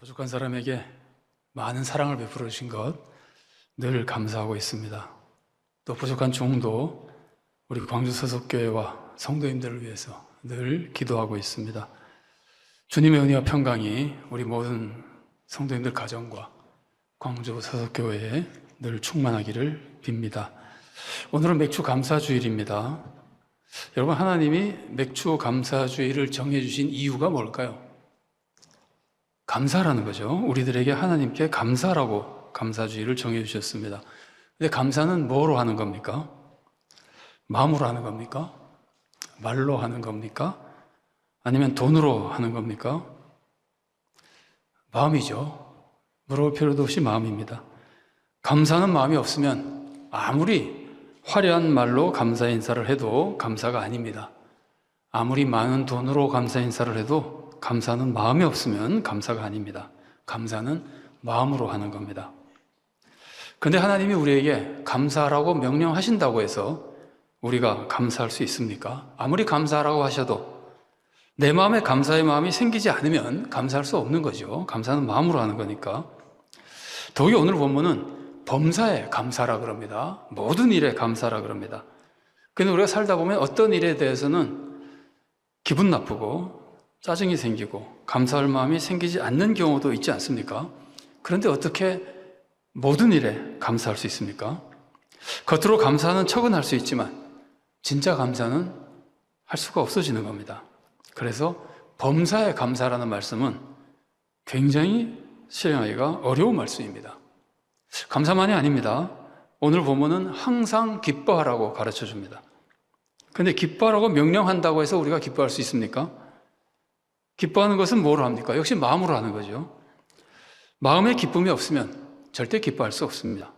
부족한 사람에게 많은 사랑을 베풀어 주신 것 늘 감사하고 있습니다. 또 부족한 종도 우리 광주 서석교회와 성도님들을 위해서 늘 기도하고 있습니다. 주님의 은혜와 평강이 우리 모든 성도님들 가정과 광주 서석교회에 늘 충만하기를 빕니다. 오늘은 맥주 감사주일입니다. 여러분, 하나님이 맥주 감사주일을 정해주신 이유가 뭘까요? 감사라는 거죠. 우리들에게 하나님께 감사라고 감사주의를 정해주셨습니다. 근데 감사는 뭐로 하는 겁니까? 마음으로 하는 겁니까? 말로 하는 겁니까? 아니면 돈으로 하는 겁니까? 마음이죠. 물어볼 필요도 없이 마음입니다. 감사는 마음이 없으면 아무리 화려한 말로 감사 인사를 해도 감사가 아닙니다. 아무리 많은 돈으로 감사 인사를 해도 감사는 마음이 없으면 감사가 아닙니다. 감사는 마음으로 하는 겁니다. 그런데 하나님이 우리에게 감사하라고 명령하신다고 해서 우리가 감사할 수 있습니까? 아무리 감사하라고 하셔도 내 마음에 감사의 마음이 생기지 않으면 감사할 수 없는 거죠. 감사는 마음으로 하는 거니까. 더욱이 오늘 본문은 범사에 감사라 그럽니다. 모든 일에 감사라 그럽니다. 그런데 우리가 살다 보면 어떤 일에 대해서는 기분 나쁘고 짜증이 생기고 감사할 마음이 생기지 않는 경우도 있지 않습니까? 그런데 어떻게 모든 일에 감사할 수 있습니까? 겉으로 감사하는 척은 할 수 있지만 진짜 감사는 할 수가 없어지는 겁니다. 그래서 범사에 감사라는 말씀은 굉장히 실행하기가 어려운 말씀입니다. 감사만이 아닙니다. 오늘 본문은 항상 기뻐하라고 가르쳐 줍니다. 그런데 기뻐하라고 명령한다고 해서 우리가 기뻐할 수 있습니까? 기뻐하는 것은 뭐로 합니까? 역시 마음으로 하는 거죠. 마음에 기쁨이 없으면 절대 기뻐할 수 없습니다.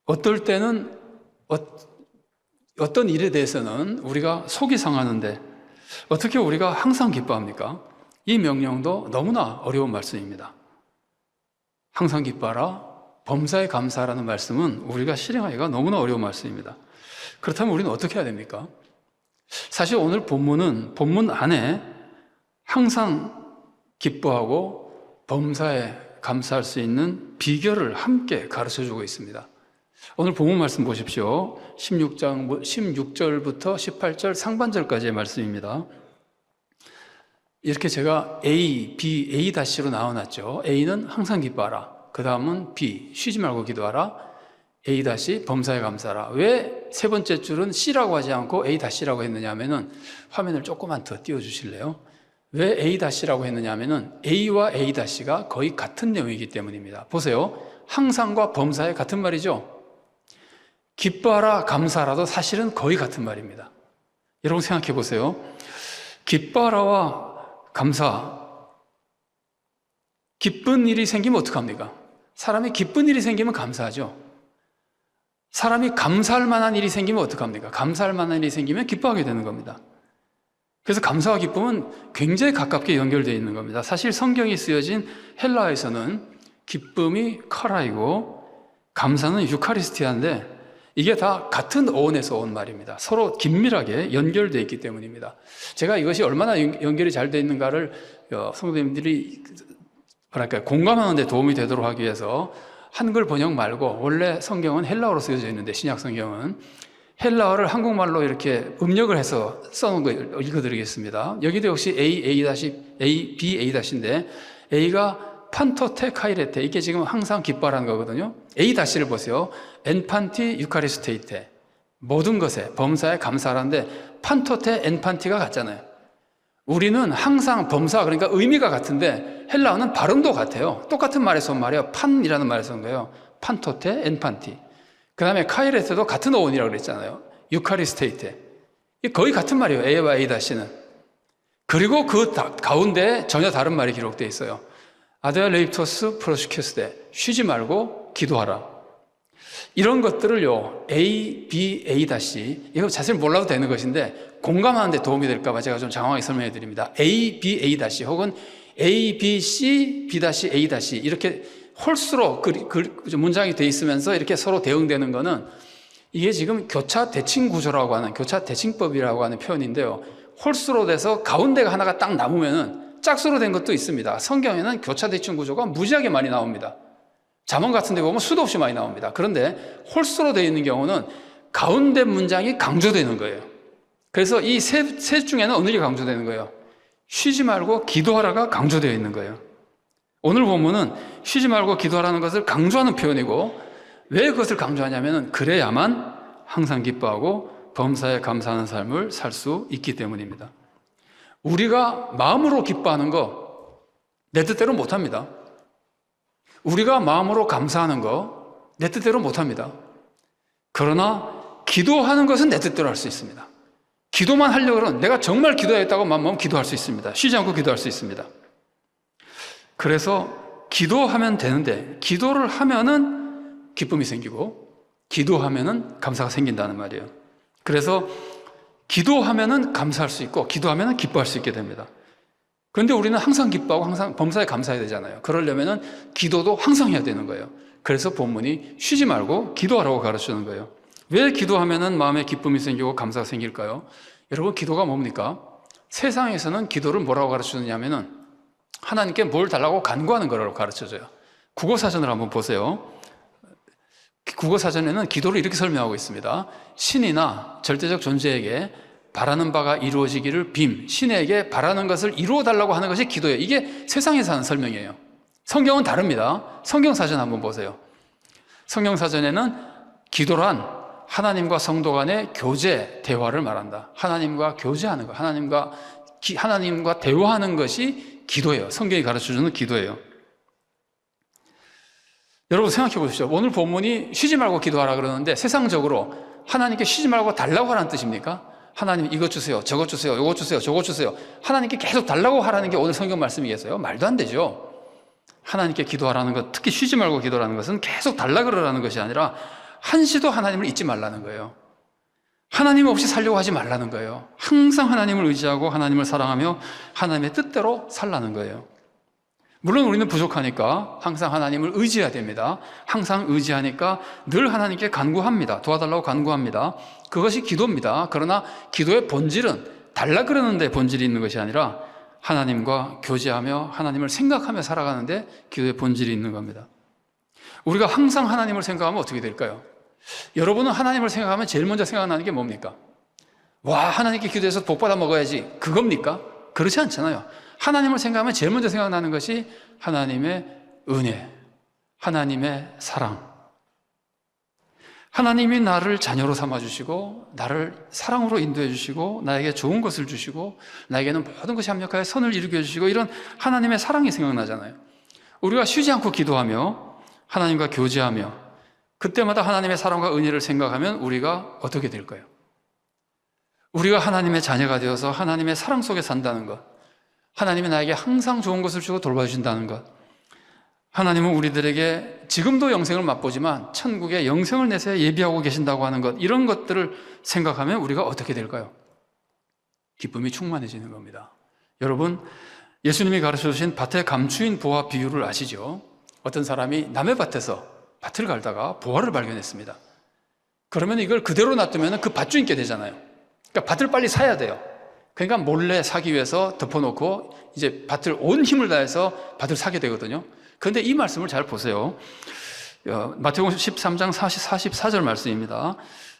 어떨 때는 어떤 일에 대해서는 우리가 속이 상하는데 어떻게 우리가 항상 기뻐합니까? 이 명령도 너무나 어려운 말씀입니다. 항상 기뻐하라, 범사에 감사하라는 말씀은 우리가 실행하기가 너무나 어려운 말씀입니다. 그렇다면 우리는 어떻게 해야 됩니까? 사실 오늘 본문은 본문 안에 항상 기뻐하고 범사에 감사할 수 있는 비결을 함께 가르쳐주고 있습니다. 오늘 본문 말씀 보십시오. 16절부터 18절 상반절까지의 말씀입니다. 이렇게 제가 A, B, A-로 나눠놨죠. A는 항상 기뻐하라. 그 다음은 B, 쉬지 말고 기도하라. A- 범사에 감사하라. 왜 세 번째 줄은 C라고 하지 않고 A-라고 했느냐 하면은 화면을 조금만 더 띄워주실래요? 왜 A-라고 했느냐 하면은 A와 A-가 거의 같은 내용이기 때문입니다. 보세요. 항상과 범사에 같은 말이죠. 기뻐하라, 감사하라도 사실은 거의 같은 말입니다. 여러분 생각해 보세요. 기뻐하라와 감사, 기쁜 일이 생기면 어떡합니까? 사람이 기쁜 일이 생기면 감사하죠. 사람이 감사할 만한 일이 생기면 어떡합니까? 감사할 만한 일이 생기면 기뻐하게 되는 겁니다. 그래서 감사와 기쁨은 굉장히 가깝게 연결되어 있는 겁니다. 사실 성경이 쓰여진 헬라어에서는 기쁨이 카라이고 감사는 유카리스티아인데 이게 다 같은 어원에서 온 말입니다. 서로 긴밀하게 연결되어 있기 때문입니다. 제가 이것이 얼마나 연결이 잘 되어 있는가를 성도님들이 공감하는 데 도움이 되도록 하기 위해서 한글 번역 말고 원래 성경은 헬라어로 쓰여져 있는데 신약 성경은 헬라어를 한국말로 이렇게 음력을 해서 써놓은 거 읽어드리겠습니다. 여기도 역시 A, B, A-인데 A가 판토테 카이레테, 이게 지금 항상 기뻐하라는 거거든요. A-를 보세요. 엔판티 유카리스테이테, 모든 것에 범사에 감사하라는데 판토테 엔판티가 같잖아요. 우리는 항상 범사, 그러니까 의미가 같은데 헬라어는 발음도 같아요. 똑같은 말에서 온 말이에요. 판이라는 말에서 온 거예요. 판토테 엔판티. 그 다음에 카이레트도 같은 어원이라고 그랬잖아요. 유카리스테이테. 거의 같은 말이에요. A와 A-는. 그리고 그 가운데 전혀 다른 말이 기록되어 있어요. 아데아 레이프토스 프로시큐스데, 쉬지 말고 기도하라. 이런 것들을요, A, B, A-, 이거 자세히 몰라도 되는 것인데 공감하는 데 도움이 될까 봐 제가 좀 장황하게 설명해 드립니다. A, B, A- 혹은 A, B, C, B-, A- 이렇게 홀수로 문장이 돼 있으면서 이렇게 서로 대응되는 거는 이게 지금 교차 대칭 구조라고 하는, 교차 대칭법이라고 하는 표현인데요. 홀수로 돼서 가운데가 하나가 딱 남으면은 짝수로 된 것도 있습니다. 성경에는 교차대칭 구조가 무지하게 많이 나옵니다. 잠언 같은 데 보면 수도 없이 많이 나옵니다. 그런데 홀수로 되어 있는 경우는 가운데 문장이 강조되는 거예요. 그래서 이 셋 중에는 어느 게 강조되는 거예요? 쉬지 말고 기도하라가 강조되어 있는 거예요. 오늘 본문은 쉬지 말고 기도하라는 것을 강조하는 표현이고, 왜 그것을 강조하냐면 그래야만 항상 기뻐하고 범사에 감사하는 삶을 살 수 있기 때문입니다. 우리가 마음으로 기뻐하는 거 내 뜻대로 못합니다. 우리가 마음으로 감사하는 거 내 뜻대로 못합니다. 그러나 기도하는 것은 내 뜻대로 할 수 있습니다. 기도만 하려고 그러면 내가 정말 기도하겠다고 마음먹으면 기도할 수 있습니다. 쉬지 않고 기도할 수 있습니다. 그래서 기도하면 되는데, 기도를 하면은 기쁨이 생기고 기도하면은 감사가 생긴다는 말이에요. 그래서 기도하면은 감사할 수 있고 기도하면은 기뻐할 수 있게 됩니다. 그런데 우리는 항상 기뻐하고 항상 범사에 감사해야 되잖아요. 그러려면은 기도도 항상 해야 되는 거예요. 그래서 본문이 쉬지 말고 기도하라고 가르치는 거예요. 왜 기도하면은 마음에 기쁨이 생기고 감사가 생길까요? 여러분, 기도가 뭡니까? 세상에서는 기도를 뭐라고 가르치느냐면은 하나님께 뭘 달라고 간구하는 거라고 가르쳐줘요. 국어사전을 한번 보세요. 국어사전에는 기도를 이렇게 설명하고 있습니다. 신이나 절대적 존재에게 바라는 바가 이루어지기를 신에게 바라는 것을 이루어달라고 하는 것이 기도예요. 이게 세상에서 하는 설명이에요. 성경은 다릅니다. 성경사전 한번 보세요. 성경사전에는 기도란 하나님과 성도 간의 교제, 대화를 말한다. 하나님과 교제하는 것, 하나님과 대화하는 것이 기도예요. 성경이 가르쳐주는 기도예요. 여러분 생각해 보십시오. 오늘 본문이 쉬지 말고 기도하라 그러는데 세상적으로 하나님께 쉬지 말고 달라고 하라는 뜻입니까? 하나님 이것 주세요, 저것 주세요, 이것 주세요, 저것 주세요. 하나님께 계속 달라고 하라는 게 오늘 성경 말씀이겠어요? 말도 안 되죠. 하나님께 기도하라는 것, 특히 쉬지 말고 기도하라는 것은 계속 달라 그러라는 것이 아니라 한시도 하나님을 잊지 말라는 거예요. 하나님 없이 살려고 하지 말라는 거예요. 항상 하나님을 의지하고 하나님을 사랑하며 하나님의 뜻대로 살라는 거예요. 물론 우리는 부족하니까 항상 하나님을 의지해야 됩니다. 항상 의지하니까 늘 하나님께 간구합니다. 도와달라고 간구합니다. 그것이 기도입니다. 그러나 기도의 본질은 달라 그러는 데 본질이 있는 것이 아니라 하나님과 교제하며 하나님을 생각하며 살아가는데 기도의 본질이 있는 겁니다. 우리가 항상 하나님을 생각하면 어떻게 될까요? 여러분은 하나님을 생각하면 제일 먼저 생각나는 게 뭡니까? 와, 하나님께 기도해서 복 받아 먹어야지, 그겁니까? 그렇지 않잖아요. 하나님을 생각하면 제일 먼저 생각나는 것이 하나님의 은혜, 하나님의 사랑. 하나님이 나를 자녀로 삼아주시고 나를 사랑으로 인도해 주시고 나에게 좋은 것을 주시고 나에게는 모든 것이 합력하여 선을 이루게 해주시고, 이런 하나님의 사랑이 생각나잖아요. 우리가 쉬지 않고 기도하며 하나님과 교제하며 그때마다 하나님의 사랑과 은혜를 생각하면 우리가 어떻게 될까요? 우리가 하나님의 자녀가 되어서 하나님의 사랑 속에 산다는 것, 하나님이 나에게 항상 좋은 것을 주고 돌봐주신다는 것, 하나님은 우리들에게 지금도 영생을 맛보지만 천국에 영생을 내세 예비하고 계신다고 하는 것, 이런 것들을 생각하면 우리가 어떻게 될까요? 기쁨이 충만해지는 겁니다. 여러분, 예수님이 가르쳐주신 밭에 감추인 보화 비유를 아시죠? 어떤 사람이 남의 밭에서 밭을 갈다가 보화를 발견했습니다. 그러면 이걸 그대로 놔두면 그 밭주인께 되잖아요. 그러니까 밭을 빨리 사야 돼요. 그러니까 몰래 사기 위해서 덮어놓고 이제 밭을 온 힘을 다해서 밭을 사게 되거든요. 그런데 이 말씀을 잘 보세요. 마태복음 13장 44절 말씀입니다.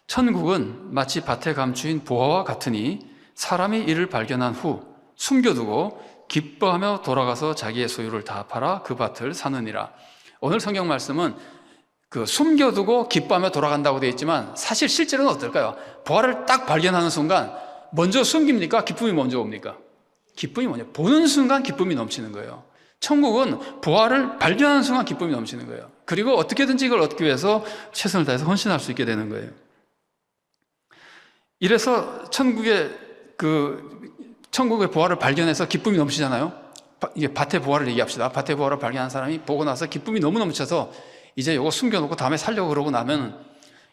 천국은 마치 밭에 감추인 보화와 같으니 사람이 이를 발견한 후 숨겨두고 기뻐하며 돌아가서 자기의 소유를 다 팔아 그 밭을 사느니라. 오늘 성경 말씀은 그 숨겨두고 기뻐하며 돌아간다고 되어 있지만 사실 실제로는 어떨까요? 보화를 딱 발견하는 순간 먼저 숨깁니까? 기쁨이 먼저 옵니까? 기쁨이 먼저, 보는 순간 기쁨이 넘치는 거예요. 천국은 보화를 발견하는 순간 기쁨이 넘치는 거예요. 그리고 어떻게든지 이걸 얻기 위해서 최선을 다해서 헌신할 수 있게 되는 거예요. 이래서 천국의 보화를 발견해서 기쁨이 넘치잖아요. 이게 밭의 보화를 얘기합시다. 밭의 보화를 발견한 사람이 보고 나서 기쁨이 너무 넘쳐서 이제 이거 숨겨놓고 다음에 살려고 그러고 나면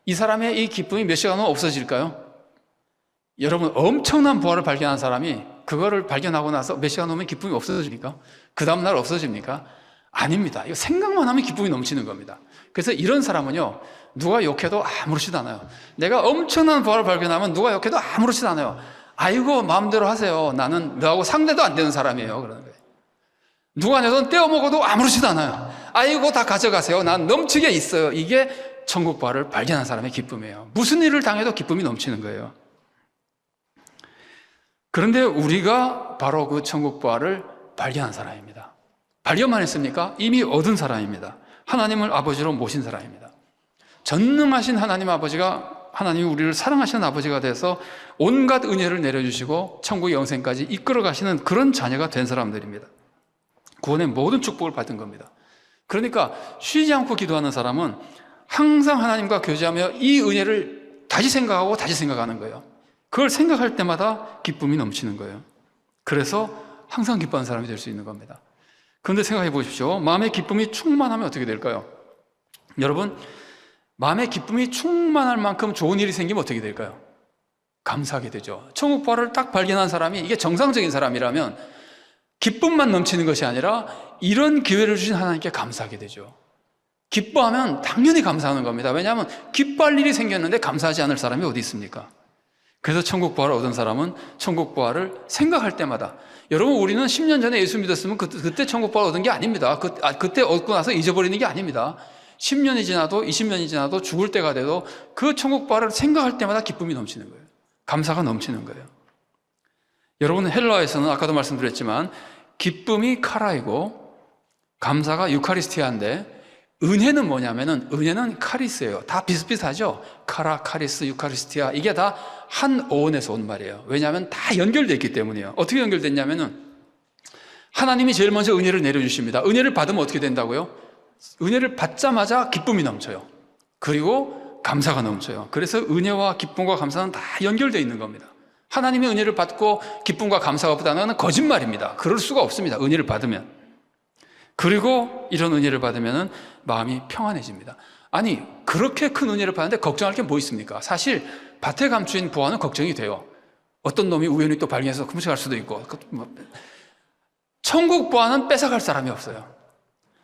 이 사람의 이 기쁨이 몇 시간 후에 없어질까요? 여러분, 엄청난 보화를 발견한 사람이 그거를 발견하고 나서 몇 시간 후면 기쁨이 없어집니까? 그 다음날 없어집니까? 아닙니다. 이거 생각만 하면 기쁨이 넘치는 겁니다. 그래서 이런 사람은요, 누가 욕해도 아무렇지도 않아요. 내가 엄청난 보화를 발견하면 누가 욕해도 아무렇지도 않아요. 아이고 마음대로 하세요. 나는 너하고 상대도 안 되는 사람이에요. 그러는 거예요. 누가 내 돈 떼어 먹어도 아무렇지도 않아요. 아이고 다 가져가세요. 난 넘치게 있어요. 이게 천국부활을 발견한 사람의 기쁨이에요. 무슨 일을 당해도 기쁨이 넘치는 거예요. 그런데 우리가 바로 그 천국부활을 발견한 사람입니다. 발견만 했습니까? 이미 얻은 사람입니다. 하나님을 아버지로 모신 사람입니다. 전능하신 하나님 아버지가, 하나님이 우리를 사랑하시는 아버지가 돼서 온갖 은혜를 내려주시고 천국 영생까지 이끌어 가시는 그런 자녀가 된 사람들입니다. 구원의 모든 축복을 받은 겁니다. 그러니까 쉬지 않고 기도하는 사람은 항상 하나님과 교제하며 이 은혜를 다시 생각하고 다시 생각하는 거예요. 그걸 생각할 때마다 기쁨이 넘치는 거예요. 그래서 항상 기뻐하는 사람이 될 수 있는 겁니다. 그런데 생각해 보십시오. 마음의 기쁨이 충만하면 어떻게 될까요? 여러분, 마음의 기쁨이 충만할 만큼 좋은 일이 생기면 어떻게 될까요? 감사하게 되죠. 천국부활을 딱 발견한 사람이, 이게 정상적인 사람이라면 기쁨만 넘치는 것이 아니라 이런 기회를 주신 하나님께 감사하게 되죠. 기뻐하면 당연히 감사하는 겁니다. 왜냐하면 기뻐할 일이 생겼는데 감사하지 않을 사람이 어디 있습니까? 그래서 천국부활을 얻은 사람은 천국부활을 생각할 때마다, 여러분, 우리는 10년 전에 예수 믿었으면 그때 천국부활 얻은 게 아닙니다. 그때 얻고 나서 잊어버리는 게 아닙니다. 10년이 지나도 20년이 지나도 죽을 때가 돼도 그 천국부활을 생각할 때마다 기쁨이 넘치는 거예요. 감사가 넘치는 거예요. 여러분, 헬라어에서는 아까도 말씀드렸지만 기쁨이 카라이고 감사가 유카리스티아인데, 은혜는 뭐냐면은, 은혜는 카리스예요. 다 비슷비슷하죠? 카라, 카리스, 유카리스티아, 이게 다 한 어원에서 온 말이에요. 왜냐하면 다 연결되어 있기 때문이에요. 어떻게 연결됐냐면은 하나님이 제일 먼저 은혜를 내려주십니다. 은혜를 받으면 어떻게 된다고요? 은혜를 받자마자 기쁨이 넘쳐요. 그리고 감사가 넘쳐요. 그래서 은혜와 기쁨과 감사는 다 연결되어 있는 겁니다. 하나님의 은혜를 받고 기쁨과 감사가 없다는 건 거짓말입니다. 그럴 수가 없습니다. 은혜를 받으면. 그리고 이런 은혜를 받으면 마음이 평안해집니다. 아니, 그렇게 큰 은혜를 받는데 걱정할 게 뭐 있습니까? 사실 밭에 감추인 부화는 걱정이 돼요. 어떤 놈이 우연히 또 발견해서 훔쳐갈 수도 있고. 천국 부화는 뺏어갈 사람이 없어요.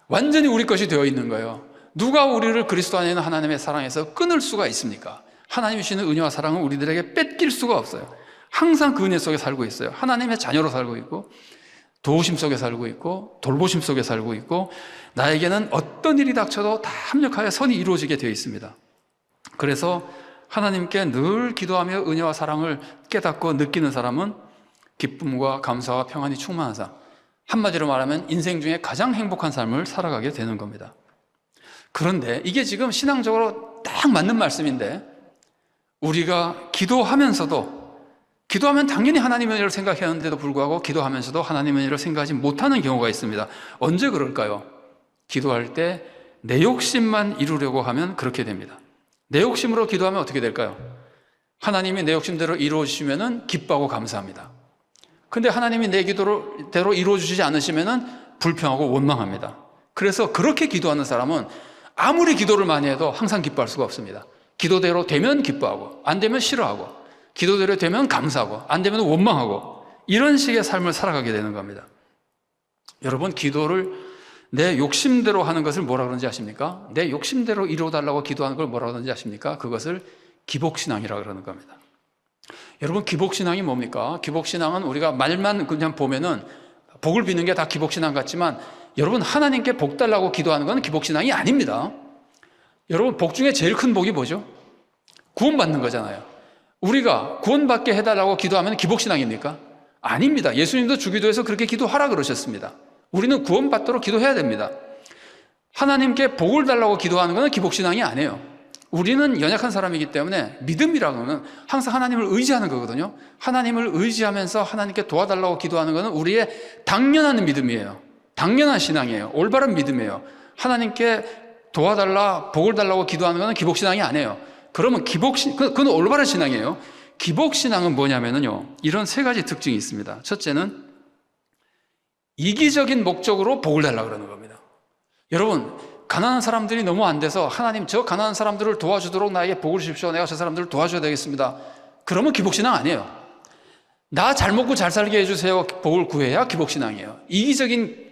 완전히 우리 것이 되어 있는 거예요. 누가 우리를 그리스도 안에 있는 하나님의 사랑에서 끊을 수가 있습니까? 하나님이 주시는 은혜와 사랑은 우리들에게 뺏길 수가 없어요. 항상 그 은혜 속에 살고 있어요. 하나님의 자녀로 살고 있고, 도우심 속에 살고 있고, 돌보심 속에 살고 있고, 나에게는 어떤 일이 닥쳐도 다 합력하여 선이 이루어지게 되어 있습니다. 그래서 하나님께 늘 기도하며 은혜와 사랑을 깨닫고 느끼는 사람은 기쁨과 감사와 평안이 충만한 사람, 한마디로 말하면 인생 중에 가장 행복한 삶을 살아가게 되는 겁니다. 그런데 이게 지금 신앙적으로 딱 맞는 말씀인데, 우리가 기도하면 당연히 하나님의 은혜를 생각했는데도 불구하고 기도하면서도 하나님의 은혜를 생각하지 못하는 경우가 있습니다. 언제 그럴까요? 기도할 때 내 욕심만 이루려고 하면 그렇게 됩니다. 내 욕심으로 기도하면 어떻게 될까요? 하나님이 내 욕심대로 이루어주시면 기뻐하고 감사합니다. 근데 하나님이 내 기도대로 이루어주시지 않으시면 불평하고 원망합니다. 그래서 그렇게 기도하는 사람은 아무리 기도를 많이 해도 항상 기뻐할 수가 없습니다. 기도대로 되면 기뻐하고, 안 되면 싫어하고, 기도대로 되면 감사하고, 안 되면 원망하고, 이런 식의 삶을 살아가게 되는 겁니다. 여러분, 기도를 내 욕심대로 하는 것을 뭐라 그러는지 아십니까? 내 욕심대로 이루어달라고 기도하는 걸 뭐라 그러는지 아십니까? 그것을 기복신앙이라고 그러는 겁니다. 여러분, 기복신앙이 뭡니까? 기복신앙은 우리가 말만 그냥 보면은 복을 비는 게 다 기복신앙 같지만, 여러분, 하나님께 복 달라고 기도하는 건 기복신앙이 아닙니다. 여러분, 복 중에 제일 큰 복이 뭐죠? 구원받는 거잖아요. 우리가 구원받게 해달라고 기도하면 기복신앙입니까? 아닙니다. 예수님도 주기도에서 그렇게 기도하라 그러셨습니다. 우리는 구원받도록 기도해야 됩니다. 하나님께 복을 달라고 기도하는 것은 기복신앙이 아니에요. 우리는 연약한 사람이기 때문에 믿음이라는 것은 항상 하나님을 의지하는 거거든요. 하나님을 의지하면서 하나님께 도와달라고 기도하는 것은 우리의 당연한 믿음이에요. 당연한 신앙이에요. 올바른 믿음이에요. 하나님께 도와달라, 복을 달라고 기도하는 것은 기복신앙이 아니에요. 그러면 그건 올바른 신앙이에요. 기복신앙은 뭐냐면요, 이런 세 가지 특징이 있습니다. 첫째는 이기적인 목적으로 복을 달라고 그러는 겁니다. 여러분, 가난한 사람들이 너무 안 돼서 하나님, 저 가난한 사람들을 도와주도록 나에게 복을 주십시오. 내가 저 사람들을 도와줘야 되겠습니다. 그러면 기복신앙 아니에요. 나 잘 먹고 잘 살게 해주세요. 복을 구해야 기복신앙이에요. 이기적인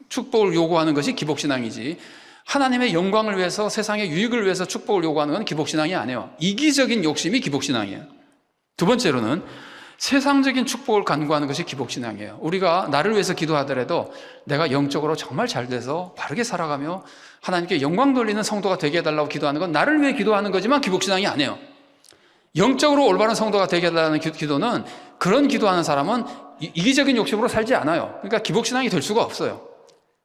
축복을 요구하는 것이 기복신앙이지, 하나님의 영광을 위해서, 세상의 유익을 위해서 축복을 요구하는 건 기복신앙이 아니에요. 이기적인 욕심이 기복신앙이에요. 두 번째로는 세상적인 축복을 간구하는 것이 기복신앙이에요. 우리가 나를 위해서 기도하더라도 내가 영적으로 정말 잘 돼서 바르게 살아가며 하나님께 영광 돌리는 성도가 되게 해달라고 기도하는 건 나를 위해 기도하는 거지만 기복신앙이 아니에요. 영적으로 올바른 성도가 되게 해달라는 기도는, 그런 기도하는 사람은 이기적인 욕심으로 살지 않아요. 그러니까 기복신앙이 될 수가 없어요.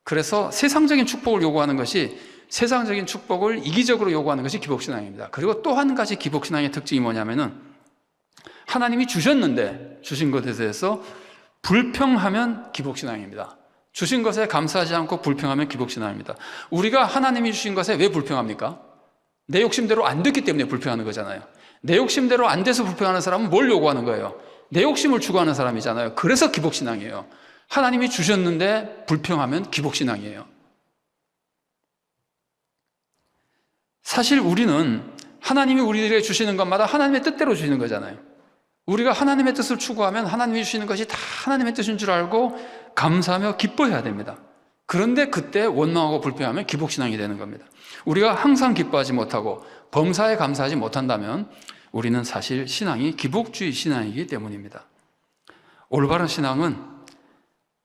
그래서 세상적인 축복을 요구하는 것이, 세상적인 축복을 이기적으로 요구하는 것이 기복신앙입니다. 그리고 또 한 가지 기복신앙의 특징이 뭐냐면은, 하나님이 주셨는데 주신 것에 대해서 불평하면 기복신앙입니다. 주신 것에 감사하지 않고 불평하면 기복신앙입니다. 우리가 하나님이 주신 것에 왜 불평합니까? 내 욕심대로 안 됐기 때문에 불평하는 거잖아요. 내 욕심대로 안 돼서 불평하는 사람은 뭘 요구하는 거예요? 내 욕심을 추구하는 사람이잖아요. 그래서 기복신앙이에요. 하나님이 주셨는데 불평하면 기복신앙이에요. 사실 우리는 하나님이 우리에게 주시는 것마다 하나님의 뜻대로 주시는 거잖아요. 우리가 하나님의 뜻을 추구하면 하나님이 주시는 것이 다 하나님의 뜻인 줄 알고 감사하며 기뻐해야 됩니다. 그런데 그때 원망하고 불평하면 기복신앙이 되는 겁니다. 우리가 항상 기뻐하지 못하고 범사에 감사하지 못한다면 우리는 사실 신앙이 기복주의 신앙이기 때문입니다. 올바른 신앙은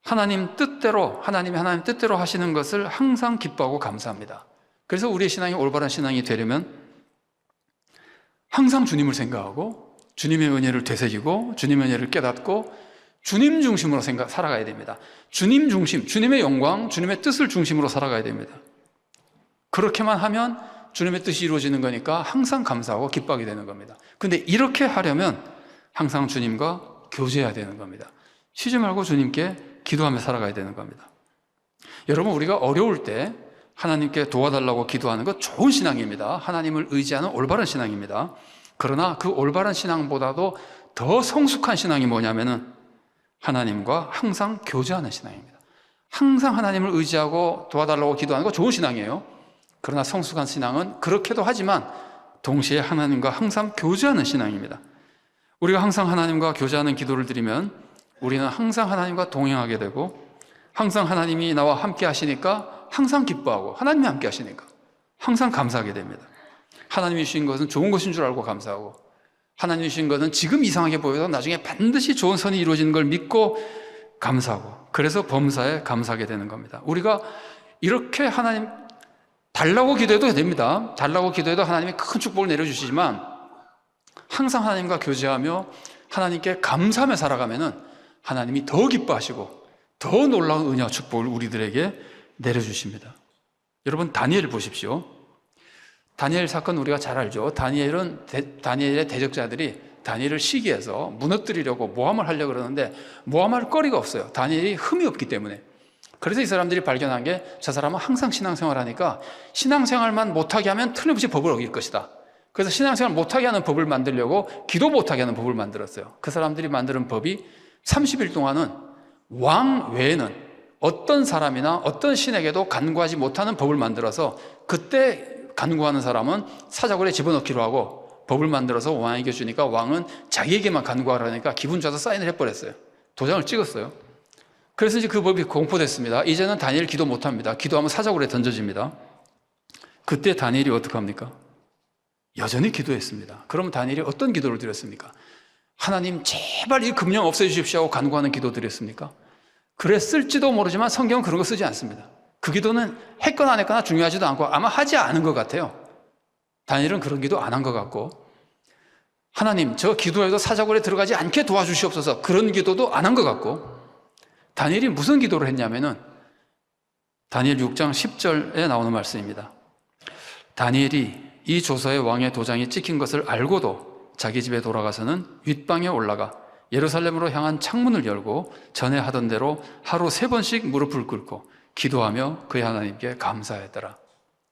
하나님 뜻대로, 하나님 뜻대로 하시는 것을 항상 기뻐하고 감사합니다. 그래서 우리의 신앙이 올바른 신앙이 되려면 항상 주님을 생각하고 주님의 은혜를 되새기고 주님의 은혜를 깨닫고 주님 중심으로 살아가야 됩니다. 주님 중심, 주님의 영광, 주님의 뜻을 중심으로 살아가야 됩니다. 그렇게만 하면 주님의 뜻이 이루어지는 거니까 항상 감사하고 기뻐하게 되는 겁니다. 근데 이렇게 하려면 항상 주님과 교제해야 되는 겁니다. 쉬지 말고 주님께 기도하며 살아가야 되는 겁니다. 여러분, 우리가 어려울 때 하나님께 도와달라고 기도하는 것 좋은 신앙입니다. 하나님을 의지하는 올바른 신앙입니다. 그러나 그 올바른 신앙보다도 더 성숙한 신앙이 뭐냐면은 하나님과 항상 교제하는 신앙입니다. 항상 하나님을 의지하고 도와달라고 기도하는 거 좋은 신앙이에요. 그러나 성숙한 신앙은 그렇게도 하지만 동시에 하나님과 항상 교제하는 신앙입니다. 우리가 항상 하나님과 교제하는 기도를 드리면 우리는 항상 하나님과 동행하게 되고, 항상 하나님이 나와 함께 하시니까 항상 기뻐하고, 하나님이 함께 하시니까 항상 감사하게 됩니다. 하나님이 주신 것은 좋은 것인 줄 알고 감사하고, 하나님이 주신 것은 지금 이상하게 보여도 나중에 반드시 좋은 선이 이루어지는 걸 믿고 감사하고, 그래서 범사에 감사하게 되는 겁니다. 우리가 이렇게 하나님 달라고 기도해도 됩니다. 달라고 기도해도 하나님이 큰 축복을 내려주시지만 항상 하나님과 교제하며 하나님께 감사하며 살아가면은 하나님이 더 기뻐하시고 더 놀라운 은혜와 축복을 우리들에게 내려주십니다. 여러분, 다니엘을 보십시오. 다니엘 사건 우리가 잘 알죠. 다니엘의 대적자들이 다니엘을 시기해서 무너뜨리려고 모함을 하려고 그러는데 모함할 거리가 없어요. 다니엘이 흠이 없기 때문에. 그래서 이 사람들이 발견한 게, 저 사람은 항상 신앙생활 하니까 신앙생활만 못하게 하면 틀림없이 법을 어길 것이다. 그래서 신앙생활 못하게 하는 법을 만들려고 기도 못하게 하는 법을 만들었어요. 그 사람들이 만드는 법이 30일 동안은 왕 외에는 어떤 사람이나 어떤 신에게도 간구하지 못하는 법을 만들어서, 그때 간구하는 사람은 사자굴에 집어넣기로 하고 법을 만들어서 왕에게 주니까 왕은 자기에게만 간구하라니까 기분 좋아서 사인을 해버렸어요. 도장을 찍었어요. 그래서 이제 그 법이 공포됐습니다. 이제는 다니엘 기도 못합니다. 기도하면 사자굴에 던져집니다. 그때 다니엘이 어떻게 합니까? 여전히 기도했습니다. 그럼 다니엘이 어떤 기도를 드렸습니까? 하나님, 제발 이 금령 없애주십시오 하고 간구하는 기도 드렸습니까? 그랬을지도 모르지만 성경은 그런 거 쓰지 않습니다. 그 기도는 했거나 안 했거나 중요하지도 않고 아마 하지 않은 것 같아요. 다니엘은 그런 기도 안 한 것 같고, 하나님, 저 기도해도 사자굴에 들어가지 않게 도와주시옵소서, 그런 기도도 안 한 것 같고, 다니엘이 무슨 기도를 했냐면은 다니엘 6장 10절에 나오는 말씀입니다. 다니엘이 이 조서에 왕의 도장이 찍힌 것을 알고도 자기 집에 돌아가서는 윗방에 올라가 예루살렘으로 향한 창문을 열고 전에 하던 대로 하루 3번씩 무릎을 꿇고 기도하며 그의 하나님께 감사했더라.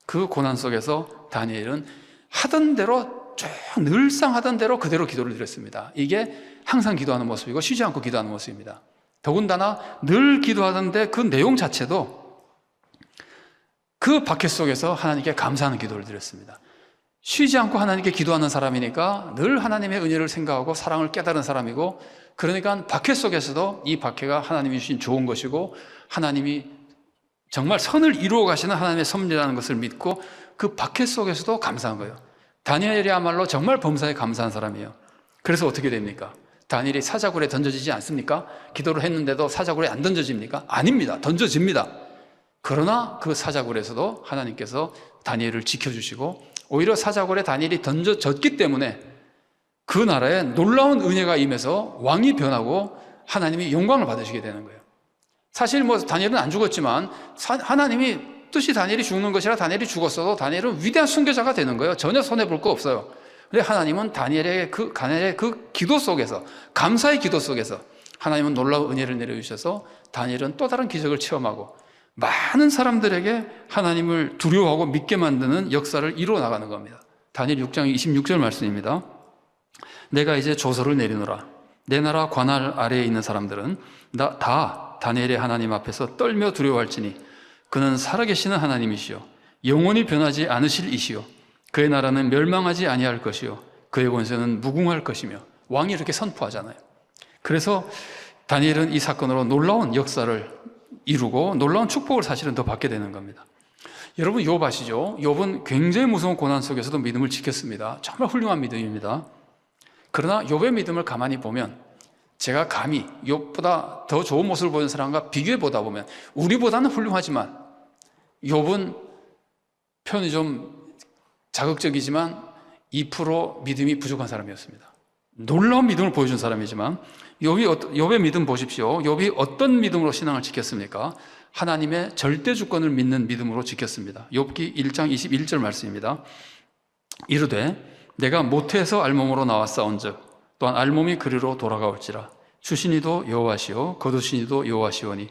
그 고난 속에서 다니엘은 하던 대로, 쭉 늘상 하던 대로 그대로 기도를 드렸습니다. 이게 항상 기도하는 모습이고 쉬지 않고 기도하는 모습입니다. 더군다나 늘 기도하던데 그 내용 자체도 그 박해 속에서 하나님께 감사하는 기도를 드렸습니다. 쉬지 않고 하나님께 기도하는 사람이니까 늘 하나님의 은혜를 생각하고 사랑을 깨달은 사람이고, 그러니까 박해 속에서도 이 박해가 하나님이 주신 좋은 것이고 하나님이 정말 선을 이루어 가시는 하나님의 섭리라는 것을 믿고 그 박해 속에서도 감사한 거예요. 다니엘이야말로 정말 범사에 감사한 사람이에요. 그래서 어떻게 됩니까? 다니엘이 사자굴에 던져지지 않습니까? 기도를 했는데도 사자굴에 안 던져집니까? 아닙니다. 던져집니다. 그러나 그 사자굴에서도 하나님께서 다니엘을 지켜주시고 오히려 사자굴에 다니엘이 던져졌기 때문에 그 나라에 놀라운 은혜가 임해서 왕이 변하고 하나님이 영광을 받으시게 되는 거예요. 사실 다니엘은 안 죽었지만 하나님이 뜻이 다니엘이 죽는 것이라 다니엘이 죽었어도 다니엘은 위대한 순교자가 되는 거예요. 전혀 손해볼 거 없어요. 근데 하나님은 다니엘의 그 기도 속에서, 감사의 기도 속에서 하나님은 놀라운 은혜를 내려주셔서 다니엘은 또 다른 기적을 체험하고 많은 사람들에게 하나님을 두려워하고 믿게 만드는 역사를 이루어 나가는 겁니다. 다니엘 6장 26절 말씀입니다. 내가 이제 조서를 내리노라. 내 나라 관할 아래에 있는 사람들은 다 다니엘의 하나님 앞에서 떨며 두려워할지니 그는 살아계시는 하나님이시요 영원히 변하지 않으실 이시요 그의 나라는 멸망하지 아니할 것이요 그의 권세는 무궁할 것이며 왕이 이렇게 선포하잖아요. 그래서 다니엘은 이 사건으로 놀라운 역사를 이루고 놀라운 축복을 사실은 더 받게 되는 겁니다. 여러분 욥 아시죠? 욥은 굉장히 무서운 고난 속에서도 믿음을 지켰습니다. 정말 훌륭한 믿음입니다. 그러나 욥의 믿음을 가만히 보면 제가 감히 욥보다 더 좋은 모습을 보는 사람과 비교해 보다 보면 우리보다는 훌륭하지만 욥은 표현이 좀 자극적이지만 2% 믿음이 부족한 사람이었습니다. 놀라운 믿음을 보여준 사람이지만 욥의 믿음 보십시오. 욥이 어떤 믿음으로 신앙을 지켰습니까? 하나님의 절대 주권을 믿는 믿음으로 지켰습니다. 욥기 1장 21절 말씀입니다. 이르되 내가 모태에서 알몸으로 나왔사온즉 또한 알몸이 그리로 돌아가올지라 주신이도 여호와시요 거두신이도 여호와시오니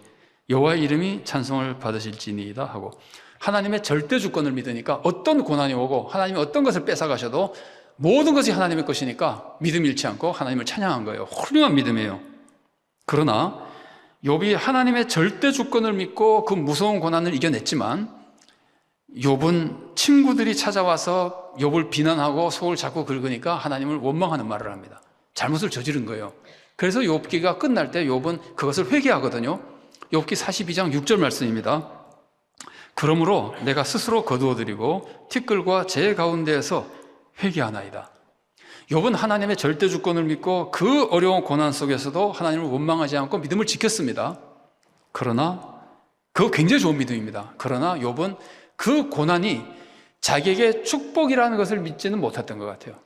여호와의 이름이 찬송을 받으실지니이다 하고 하나님의 절대 주권을 믿으니까 어떤 고난이 오고 하나님이 어떤 것을 뺏어가셔도 모든 것이 하나님의 것이니까 믿음 잃지 않고 하나님을 찬양한 거예요. 훌륭한 믿음이에요. 그러나 욥이 하나님의 절대 주권을 믿고 그 무서운 고난을 이겨냈지만 욥은 친구들이 찾아와서 욥을 비난하고 속을 자꾸 긁으니까 하나님을 원망하는 말을 합니다. 잘못을 저지른 거예요. 그래서 욥기가 끝날 때 욥은 그것을 회개하거든요. 욥기 42장 6절 말씀입니다. 그러므로 내가 스스로 거두어드리고 티끌과 재 가운데에서 회개하나이다. 욥은 하나님의 절대 주권을 믿고 그 어려운 고난 속에서도 하나님을 원망하지 않고 믿음을 지켰습니다. 그러나 그거 굉장히 좋은 믿음입니다. 그러나 욥은 그 고난이 자기에게 축복이라는 것을 믿지는 못했던 것 같아요.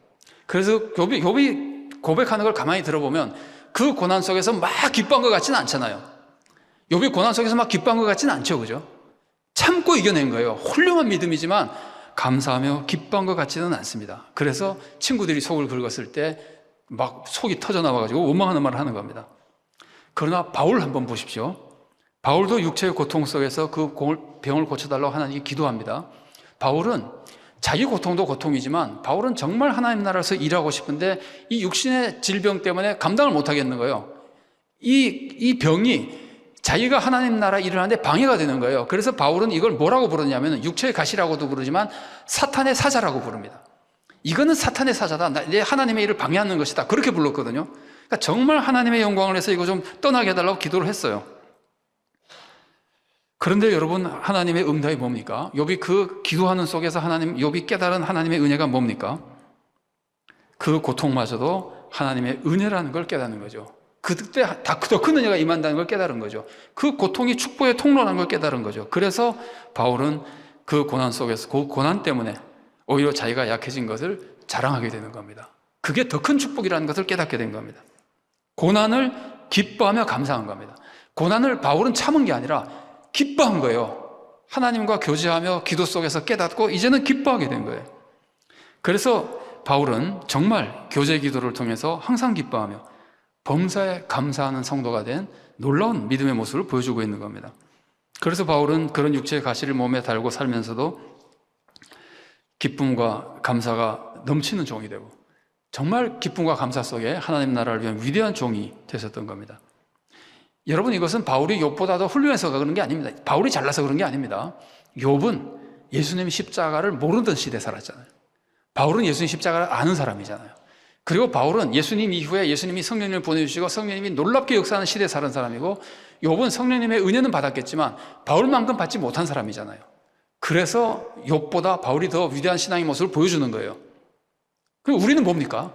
그래서 욥이 고백하는 걸 가만히 들어보면 그 고난 속에서 막 기뻐한 것 같지는 않잖아요. 욥이 고난 속에서 막 기뻐한 것 같지는 않죠, 그죠? 참고 이겨낸 거예요. 훌륭한 믿음이지만 감사하며 기뻐한 것 같지는 않습니다. 그래서 친구들이 속을 긁었을 때 막 속이 터져나와가지고 원망하는 말을 하는 겁니다. 그러나 바울 한번 보십시오. 바울도 육체의 고통 속에서 그 병을 고쳐달라고 하나님께 기도합니다. 바울은 자기 고통도 고통이지만 바울은 정말 하나님 나라에서 일하고 싶은데 이 육신의 질병 때문에 감당을 못하겠는 거예요. 이 병이 자기가 하나님 나라 일을 하는데 방해가 되는 거예요. 그래서 바울은 이걸 뭐라고 부르냐면 육체의 가시라고도 부르지만 사탄의 사자라고 부릅니다. 이거는 사탄의 사자다. 내 하나님의 일을 방해하는 것이다. 그렇게 불렀거든요. 그러니까 정말 하나님의 영광을 해서 이거 좀 떠나게 해달라고 기도를 했어요. 그런데 여러분 하나님의 응답이 뭡니까? 욥이 그 기도하는 속에서 욥이 깨달은 하나님의 은혜가 뭡니까? 그 고통마저도 하나님의 은혜라는 걸 깨닫는 거죠. 그때 더 큰 은혜가 임한다는 걸 깨달은 거죠. 그 고통이 축복의 통로라는 걸 깨달은 거죠. 그래서 바울은 그 고난 속에서 그 고난 때문에 오히려 자기가 약해진 것을 자랑하게 되는 겁니다. 그게 더 큰 축복이라는 것을 깨닫게 된 겁니다. 고난을 기뻐하며 감사한 겁니다. 고난을 바울은 참은 게 아니라 기뻐한 거예요. 하나님과 교제하며 기도 속에서 깨닫고 이제는 기뻐하게 된 거예요. 그래서 바울은 정말 교제 기도를 통해서 항상 기뻐하며 범사에 감사하는 성도가 된 놀라운 믿음의 모습을 보여주고 있는 겁니다. 그래서 바울은 그런 육체의 가시를 몸에 달고 살면서도 기쁨과 감사가 넘치는 종이 되고 정말 기쁨과 감사 속에 하나님 나라를 위한 위대한 종이 되셨던 겁니다. 여러분 이것은 바울이 욥보다도 훌륭해서 그런 게 아닙니다. 바울이 잘나서 그런 게 아닙니다. 욥은 예수님 십자가를 모르던 시대에 살았잖아요. 바울은 예수님 십자가를 아는 사람이잖아요. 그리고 바울은 예수님 이후에 예수님이 성령님을 보내주시고 성령님이 놀랍게 역사하는 시대에 사는 사람이고 욥은 성령님의 은혜는 받았겠지만 바울만큼 받지 못한 사람이잖아요. 그래서 욥보다 바울이 더 위대한 신앙의 모습을 보여주는 거예요. 그리고 우리는 뭡니까?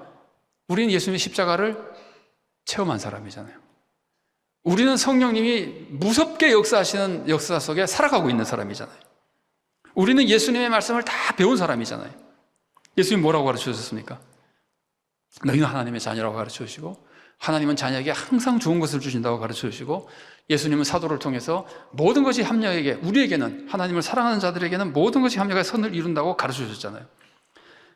우리는 예수님의 십자가를 체험한 사람이잖아요. 우리는 성령님이 무섭게 역사하시는 역사 속에 살아가고 있는 사람이잖아요. 우리는 예수님의 말씀을 다 배운 사람이잖아요. 예수님 뭐라고 가르쳐 주셨습니까? 너희는 하나님의 자녀라고 가르쳐 주시고, 하나님은 자녀에게 항상 좋은 것을 주신다고 가르쳐 주시고, 예수님은 사도를 통해서 모든 것이 합력에게, 우리에게는, 하나님을 사랑하는 자들에게는 모든 것이 합력의 선을 이룬다고 가르쳐 주셨잖아요.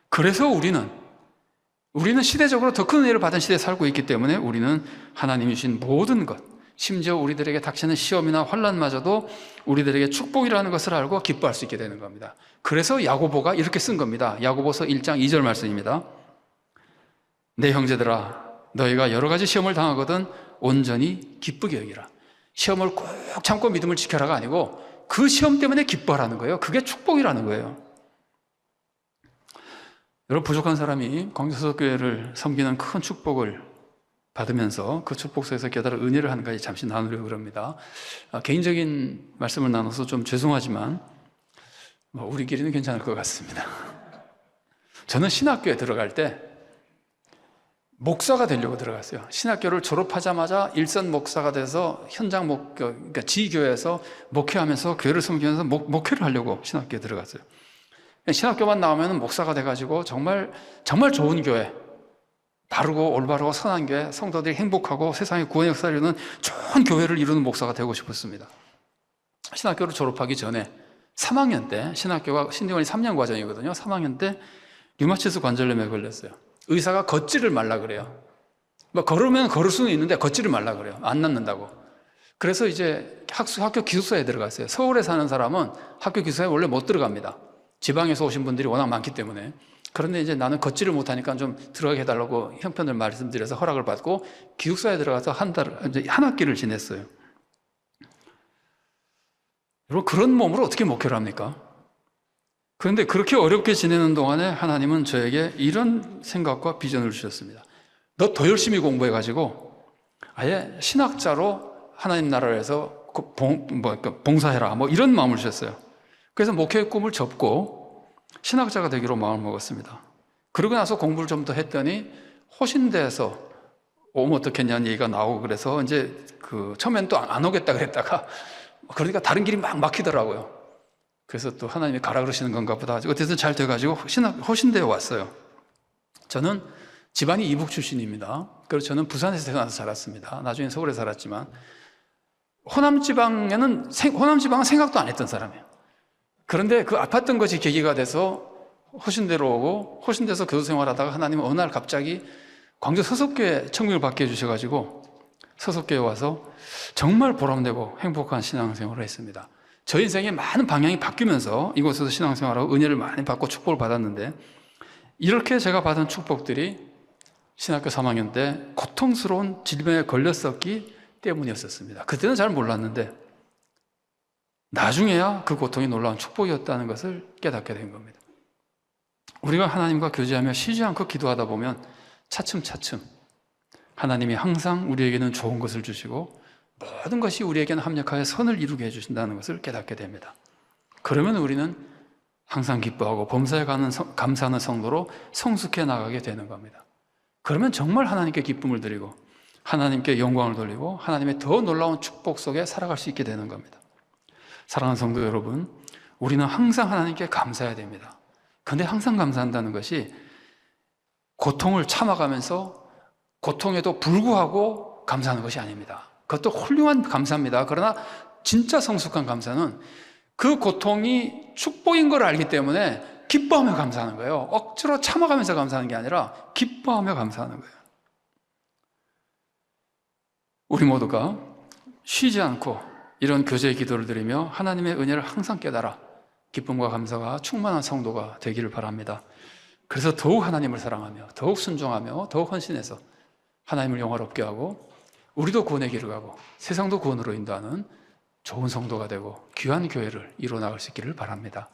그래서 우리는 시대적으로 더 큰 은혜를 받은 시대에 살고 있기 때문에 우리는 하나님이 주신 모든 것, 심지어 우리들에게 닥치는 시험이나 환난마저도 우리들에게 축복이라는 것을 알고 기뻐할 수 있게 되는 겁니다. 그래서 야고보가 이렇게 쓴 겁니다. 야고보서 1장 2절 말씀입니다. 내 형제들아, 너희가 여러 가지 시험을 당하거든 온전히 기쁘게 여기라. 시험을 꼭 참고 믿음을 지켜라가 아니고 그 시험 때문에 기뻐하라는 거예요. 그게 축복이라는 거예요. 여러분, 부족한 사람이 광주서석교회를 섬기는 큰 축복을 받으면서 그 축복 속에서 깨달은 은혜를 한 가지 잠시 나누려고 합니다. 개인적인 말씀을 나눠서 좀 죄송하지만 우리끼리는 괜찮을 것 같습니다. 저는 신학교에 들어갈 때 목사가 되려고 들어갔어요. 신학교를 졸업하자마자 일선 목사가 돼서 현장 그러니까 지교회에서 목회하면서 교회를 섬기면서 목회를 하려고 신학교에 들어갔어요. 신학교만 나오면 목사가 돼가지고 정말 좋은 교회, 바르고 올바르고 선한 교회, 성도들이 행복하고 세상의 구원 역사를 이루는 좋은 교회를 이루는 목사가 되고 싶었습니다. 신학교를 졸업하기 전에 3학년 때, 신학교가 신대원이 3년 과정이거든요. 3학년 때 류마티스 관절염에 걸렸어요. 의사가 걷지를 말라 그래요. 걸으면 걸을 수는 있는데 걷지를 말라 그래요. 안 낫는다고. 그래서 이제 학교 기숙사에 들어갔어요. 서울에 사는 사람은 학교 기숙사에 원래 못 들어갑니다. 지방에서 오신 분들이 워낙 많기 때문에. 그런데 이제 나는 걷지를 못하니까 좀 들어가게 해달라고 형편을 말씀드려서 허락을 받고 기숙사에 들어가서 한 학기를 지냈어요. 여러분, 그런 몸으로 어떻게 목회를 합니까? 그런데 그렇게 어렵게 지내는 동안에 하나님은 저에게 이런 생각과 비전을 주셨습니다. 너 더 열심히 공부해가지고 아예 신학자로 하나님 나라에서 봉사해라, 이런 마음을 주셨어요. 그래서 목회의 꿈을 접고 신학자가 되기로 마음을 먹었습니다. 그러고 나서 공부를 좀 더 했더니 호신대에서 오면 어떻겠냐는 얘기가 나오고, 그래서 이제 처음엔 또 안 오겠다 그랬다가 그러니까 다른 길이 막 막히더라고요. 그래서 또 하나님이 가라 그러시는 건가 보다. 어쨌든 잘 돼가지고 호신대에 왔어요. 저는 집안이 이북 출신입니다. 그래서 저는 부산에서 태어나서 살았습니다. 나중에 서울에 살았지만 호남지방은 생각도 안 했던 사람이에요. 그런데 그 아팠던 것이 계기가 돼서 호신대로 오고, 호신대에서 교수 생활하다가 하나님은 어느 날 갑자기 광주 서석교회 청명을 받게 해주셔가지고 서석교회에 와서 정말 보람되고 행복한 신앙생활을 했습니다. 저 인생의 많은 방향이 바뀌면서 이곳에서 신앙생활하고 은혜를 많이 받고 축복을 받았는데, 이렇게 제가 받은 축복들이 신학교 3학년 때 고통스러운 질병에 걸렸었기 때문이었습니다. 그때는 잘 몰랐는데 나중에야 그 고통이 놀라운 축복이었다는 것을 깨닫게 된 겁니다. 우리가 하나님과 교제하며 쉬지 않고 기도하다 보면 차츰차츰 하나님이 항상 우리에게는 좋은 것을 주시고 모든 것이 우리에게는 합력하여 선을 이루게 해주신다는 것을 깨닫게 됩니다. 그러면 우리는 항상 기뻐하고 범사에 감사하는 성도로 성숙해 나가게 되는 겁니다. 그러면 정말 하나님께 기쁨을 드리고 하나님께 영광을 돌리고 하나님의 더 놀라운 축복 속에 살아갈 수 있게 되는 겁니다. 사랑하는 성도 여러분, 우리는 항상 하나님께 감사해야 됩니다. 그런데 항상 감사한다는 것이 고통을 참아가면서 고통에도 불구하고 감사하는 것이 아닙니다. 그것도 훌륭한 감사입니다. 그러나 진짜 성숙한 감사는 그 고통이 축복인 걸 알기 때문에 기뻐하며 감사하는 거예요. 억지로 참아가면서 감사하는 게 아니라 기뻐하며 감사하는 거예요. 우리 모두가 쉬지 않고 이런 교제의 기도를 드리며 하나님의 은혜를 항상 깨달아 기쁨과 감사가 충만한 성도가 되기를 바랍니다. 그래서 더욱 하나님을 사랑하며 더욱 순종하며 더욱 헌신해서 하나님을 영화롭게 하고 우리도 구원의 길을 가고 세상도 구원으로 인도하는 좋은 성도가 되고 귀한 교회를 이루어 나갈 수 있기를 바랍니다.